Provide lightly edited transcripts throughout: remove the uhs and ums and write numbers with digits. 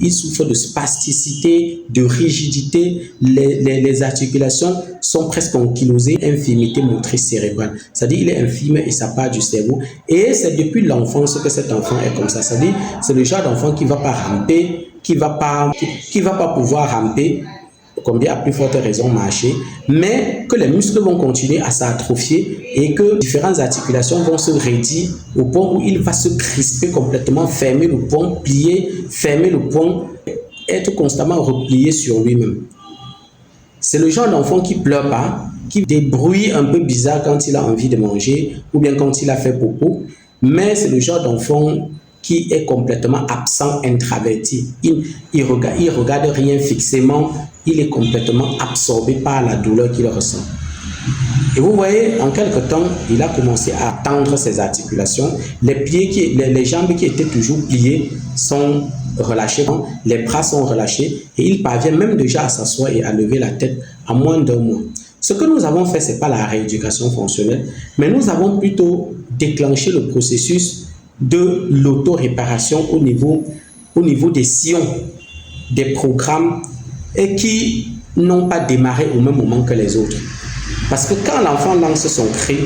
Il souffre de spasticité, de rigidité, les articulations sont presque ankylosées, infirmité motrice cérébrale. C'est-à-dire qu'il est infirme et ça part du cerveau. Et c'est depuis l'enfance que cet enfant est comme ça. C'est-à-dire c'est le genre d'enfant qui ne va pas ramper, qui va pas pouvoir ramper, combien à plus forte raison marcher, mais que les muscles vont continuer à s'atrophier et que différentes articulations vont se raidir au point où il va se crisper complètement, fermer le poing, plier, fermer le poing, être constamment replié sur lui-même. C'est le genre d'enfant qui pleure pas, qui débrouille un peu bizarre quand il a envie de manger ou bien quand il a fait popo, mais c'est le genre d'enfant qui est complètement absent, introverti. Il regarde rien fixement, il est complètement absorbé par la douleur qu'il ressent. Et vous voyez, en quelque temps, il a commencé à tendre ses articulations. Les jambes qui étaient toujours pliées sont relâchées, les bras sont relâchés et il parvient même déjà à s'asseoir et à lever la tête en moins d'un mois. Ce que nous avons fait, ce n'est pas la rééducation fonctionnelle, mais nous avons plutôt déclenché le processus de l'auto-réparation au niveau des sillons, des programmes et qui n'ont pas démarré au même moment que les autres. Parce que quand l'enfant lance son cri,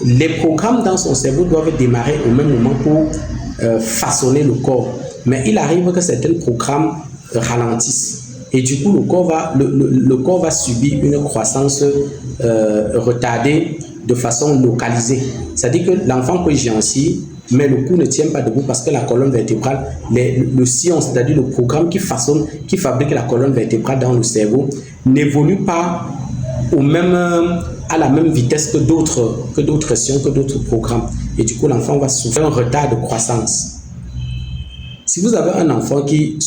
les programmes dans son cerveau doivent démarrer au même moment pour façonner le corps. Mais il arrive que certains programmes ralentissent. Et du coup, le corps va subir une croissance retardée de façon localisée. C'est-à-dire que l'enfant peut géantir, mais le cou ne tient pas debout parce que la colonne vertébrale, le sillon, c'est-à-dire le programme qui fabrique la colonne vertébrale dans le cerveau, n'évolue pas à la même vitesse que d'autres sillons, que d'autres programmes. Et du coup, l'enfant va souffrir un retard de croissance. Si vous avez un enfant qui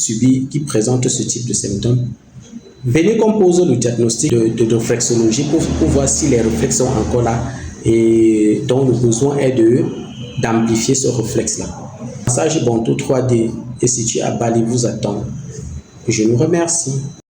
présente ce type de symptômes, venez qu'on pose le diagnostic de réflexologie pour voir si les réflexes sont encore là et dont le besoin est d'amplifier ce réflexe-là. Le massage Banto 3D est situé à Bali, vous attend. Je vous remercie.